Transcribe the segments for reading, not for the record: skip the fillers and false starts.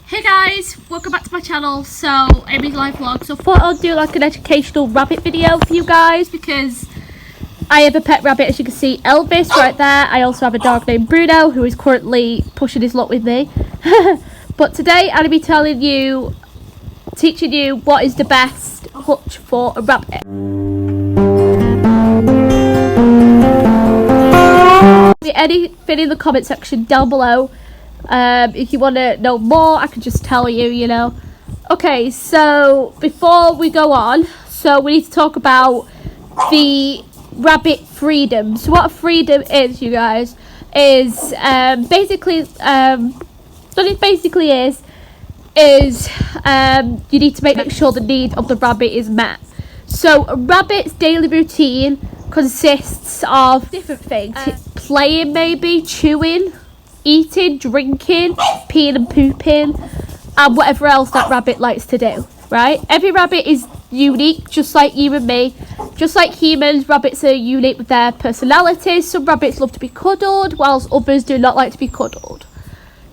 Hey guys, welcome back to my channel. So Amy's live vlog. So I thought I'd do like an educational rabbit video for you guys because I have a pet rabbit, as you can see, Elvis right there. I also have a dog named Bruno who is currently pushing his luck with me. But today I'm going to be teaching you what is the best hutch for a rabbit. Anything in the comment section down below. If you want to know more, I can just tell you, you know. Okay, so before we go on, so we need to talk about the rabbit freedom. So what a freedom is, you guys, is basically what it basically is you need to make sure the need of the rabbit is met. So a rabbit's daily routine consists of different things. Playing, maybe chewing, eating, drinking, peeing and pooping, and whatever else that rabbit likes to do, right? Every rabbit is unique, just like you and me. Just like humans, rabbits are unique with their personalities. Some rabbits love to be cuddled, whilst others do not like to be cuddled.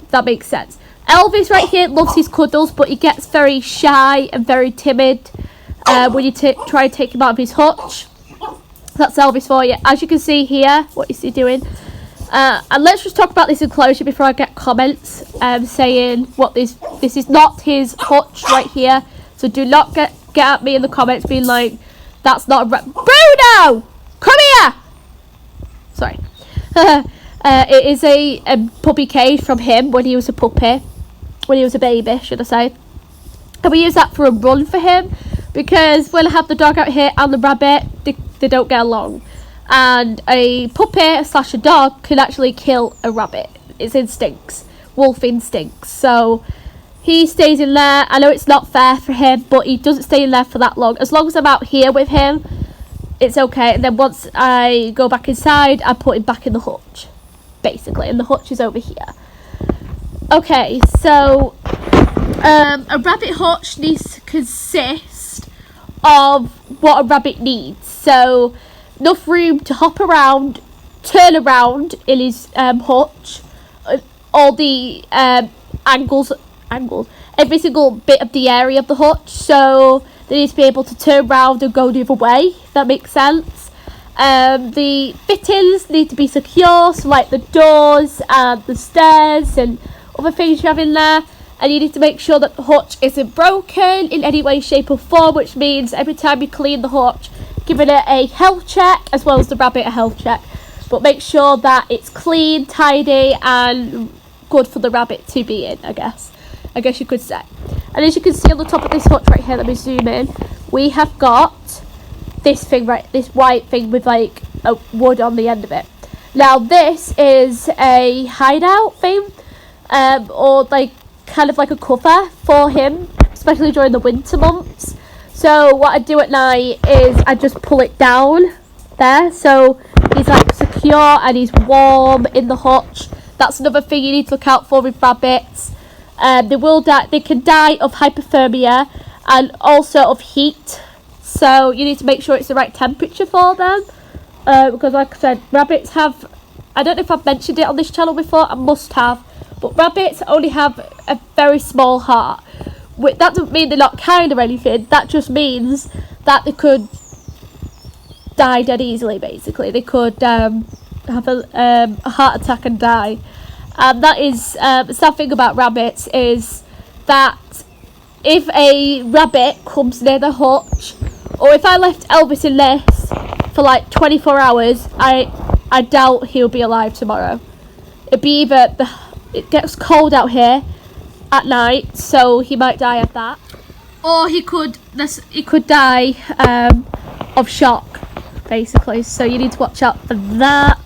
If that makes sense. Elvis right here loves his cuddles, but he gets very shy and very timid when you try to take him out of his hutch. That's Elvis for you. As you can see here, what is he doing? And let's just talk about this enclosure before I get comments saying what this is not his hutch right here. So do not get at me in the comments being like, that's not a Bruno! Come here! Sorry. It is a puppy cage from him when he was a puppy. When he was a baby, should I say. And we use that for a run for him. Because when I have the dog out here and the rabbit, they don't get along. And a puppy / a dog can actually kill a rabbit. It's instincts, wolf instincts. So he stays in there. I know it's not fair for him, but he doesn't stay in there for that long. As long as I'm out here with him, it's okay. And then once I go back inside, I put him back in the hutch, basically. And the hutch is over here. Okay, so a rabbit hutch needs to consist of what a rabbit needs. So enough room to hop around, turn around in his hutch, all the angles, every single bit of the area of the hutch. So they need to be able to turn around and go the other way, if that makes sense. The fittings need to be secure, so like the doors and the stairs and other things you have in there. And you need to make sure that the hutch isn't broken in any way, shape or form, which means every time you clean the hutch, giving it a health check, as well as the rabbit a health check. But make sure that it's clean, tidy, and good for the rabbit to be in, I guess you could say. And as you can see on the top of this hutch right here, let me zoom in, we have got this thing, right, this white thing with like a wood on the end of it. Now this is a hideout thing, or like kind of like a cover for him, especially during the winter months. So what I do at night is I just pull it down there, so he's like secure and he's warm in the hutch. That's another thing you need to look out for with rabbits. They will die. They can die of hypothermia and also of heat. So you need to make sure it's the right temperature for them. Because like I said, rabbits have, I don't know if I've mentioned it on this channel before, I must have, but rabbits only have a very small heart. That doesn't mean they're not kind or anything. That just means that they could die dead easily, basically. They could have a heart attack and die. And that is, the sad thing about rabbits is that if a rabbit comes near the hutch, or if I left Elvis in this for like 24 hours, I doubt he'll be alive tomorrow. It'd be either it gets cold out here at night, so he might die of that, or he could die of shock, basically. So you need to watch out for that.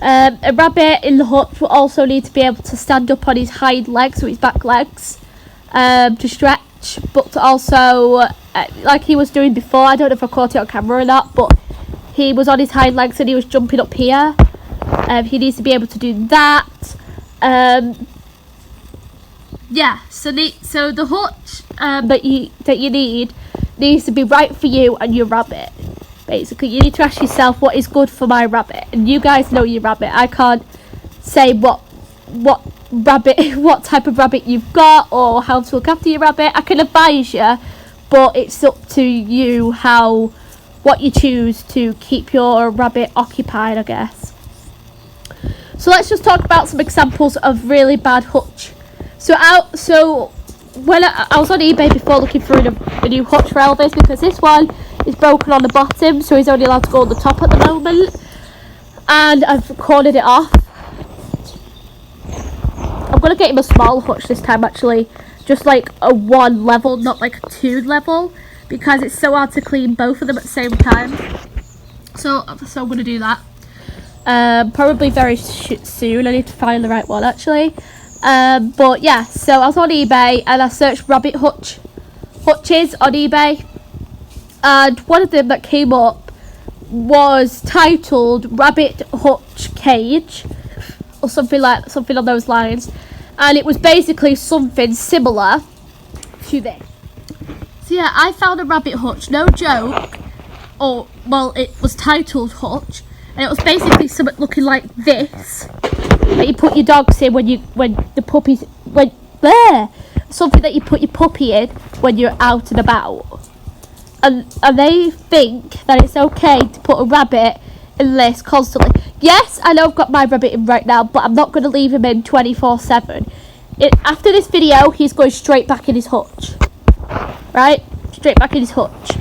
A rabbit in the hutch will also need to be able to stand up on his hind legs, so his back legs, to stretch, but to also like he was doing before. I don't know if I caught it on camera or not, but he was on his hind legs and he was jumping up here. He needs to be able to do that. Yeah, so the hutch that you need needs to be right for you and your rabbit. Basically, you need to ask yourself what is good for my rabbit, and you guys know your rabbit. I can't say what rabbit, what type of rabbit you've got, or how to look after your rabbit. I can advise you, but it's up to you what you choose to keep your rabbit occupied, I guess. So let's just talk about some examples of really bad hutch. So when I was on eBay before looking for a new hutch for Elvis, because this one is broken on the bottom, so he's only allowed to go on the top at the moment, and I've cornered it off. I'm going to get him a small hutch this time, actually, just like a 1 level, not like a 2 level, because it's so hard to clean both of them at the same time. So I'm going to do that. Probably very soon. I need to find the right one, actually. But yeah, so I was on eBay and I searched rabbit hutches on eBay, and one of them that came up was titled Rabbit Hutch Cage, or something on those lines, and it was basically something similar to this. So yeah, I found a rabbit hutch, no joke. Or well, it was titled hutch, and it was basically something looking like this that you put your dogs in something that you put your puppy in when you're out and about. And they think that it's okay to put a rabbit in this constantly. Yes, I know I've got my rabbit in right now, but I'm not going to leave him in 24/7. After this video, he's going straight back in his hutch. Right? Straight back in his hutch.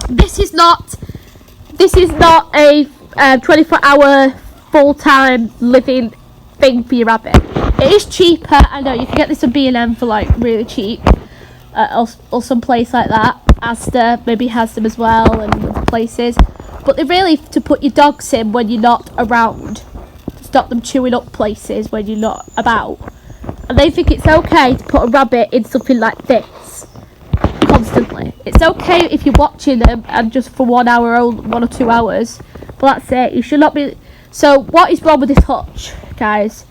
This is not a 24-hour full-time living thing for your rabbit. It is cheaper. I know you can get this on B&M for like really cheap, or some place like that. Asda maybe has them as well, and other places. But they're really to put your dogs in when you're not around, to stop them chewing up places when you're not about. And they think it's okay to put a rabbit in something like this constantly. It's okay if you're watching them and just for 1 hour or 1 or 2 hours, but that's it. You should not be. So what is wrong with this hutch, guys?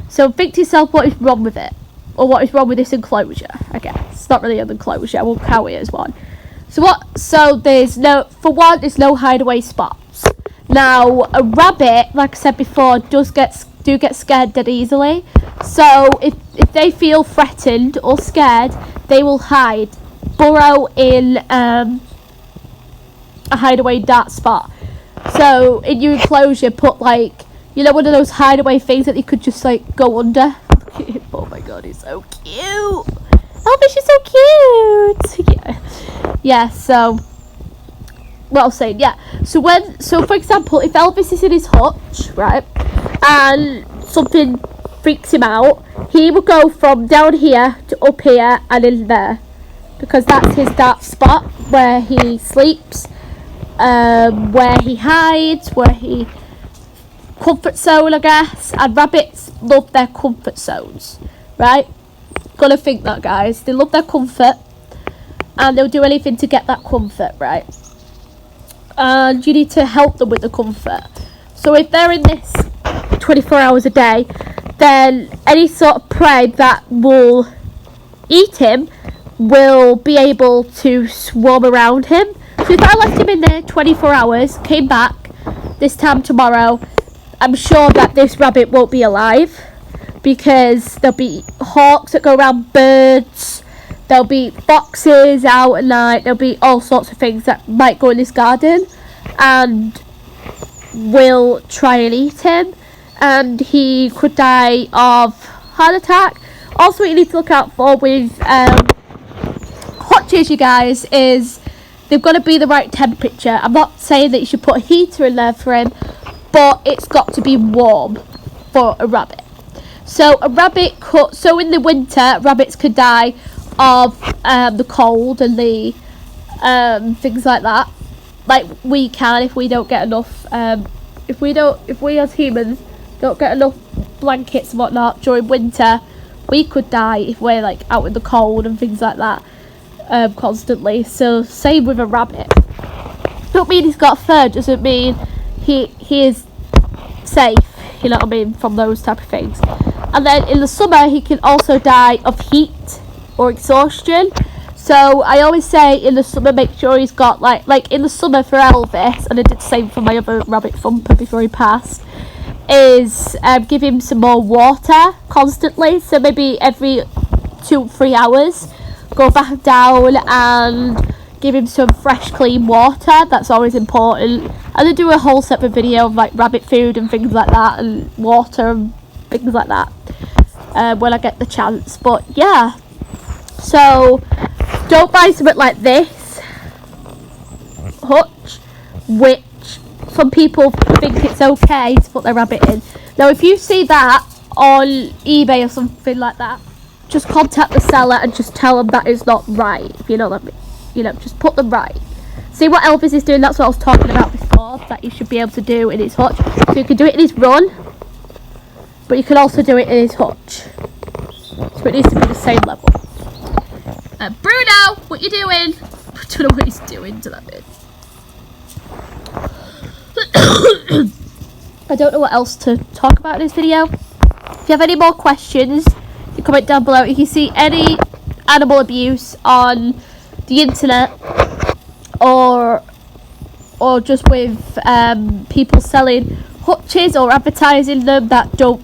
So think to yourself, what is wrong with it, or what is wrong with this enclosure? I guess it's not really an enclosure. I won't count it as one. So there's no hideaway spots. Now a rabbit, like I said before, do get scared dead easily. So if they feel threatened or scared, they will hide, burrow in a hideaway dark spot. So in your enclosure, put like, you know, one of those hideaway things that you could just like go under. Oh my god, he's so cute. Elvis, she's so cute. Yeah. So what I was saying, yeah. So for example, if Elvis is in his hutch, right, and something freaks him out, he will go from down here to up here and in there, because that's his dark spot where he sleeps, where he hides, where he comfort zone, I guess. And rabbits love their comfort zones, right? Gotta think that, guys. They love their comfort, and they'll do anything to get that comfort, right? And you need to help them with the comfort. So if they're in this 24 hours a day, then any sort of prey that will eat him will be able to swarm around him. So if I left him in there 24 hours, came back this time tomorrow, I'm sure that this rabbit won't be alive, because there'll be hawks that go around, birds, there'll be foxes out at night, there'll be all sorts of things that might go in this garden and will try and eat him, and he could die of heart attack. Also, what you need to look out for with hutches, you guys, is they've got to be the right temperature. I'm not saying that you should put a heater in there for him, but it's got to be warm for a rabbit. So in the winter, rabbits could die of the cold and the things like that. Like we can, if we don't get enough, if we as humans don't get enough blankets and whatnot during winter, we could die if we're like out in the cold and things like that constantly. So same with a rabbit. Don't mean he's got fur, doesn't mean he is safe, you know what I mean, from those type of things. And then in the summer, he can also die of heat or exhaustion. So I always say in the summer, make sure he's got like in the summer for Elvis, and I did the same for my other rabbit Thumper before he passed. is give him some more water constantly. So maybe every 2-3 hours, go back down and give him some fresh clean water. That's always important. And then do a whole separate video of like rabbit food and things like that, and water and things like that when I get the chance. But yeah, so don't buy something like this hutch, which some people think it's okay to put their rabbit in. Now if you see that on eBay or something like that, just contact the seller and just tell them that is not right, if you know what I mean. You know, just put them right. See what Elvis is doing? That's what I was talking about before, that you should be able to do in his hutch. So you can do it in his run, but you can also do it in his hutch. So it needs to be the same level. Bruno, what you doing? I don't know what he's doing to that bit. I don't know what else to talk about in this video. If you have any more questions, you comment down below. If you see any animal abuse on the internet, or just with people selling hutches or advertising them that don't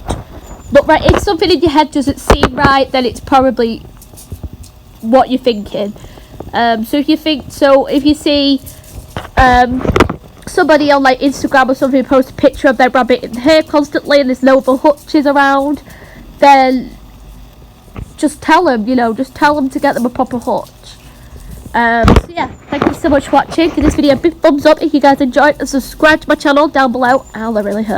look right, if something in your head doesn't seem right, then it's probably what you're thinking. So if you see somebody on like Instagram or something post a picture of their rabbit in here constantly and there's no other hutches around, then just tell them, just tell them to get them a proper hutch. So yeah, thank you so much for watching. Give this video a big thumbs up if you guys enjoyed, and subscribe to my channel down below. That really hurt.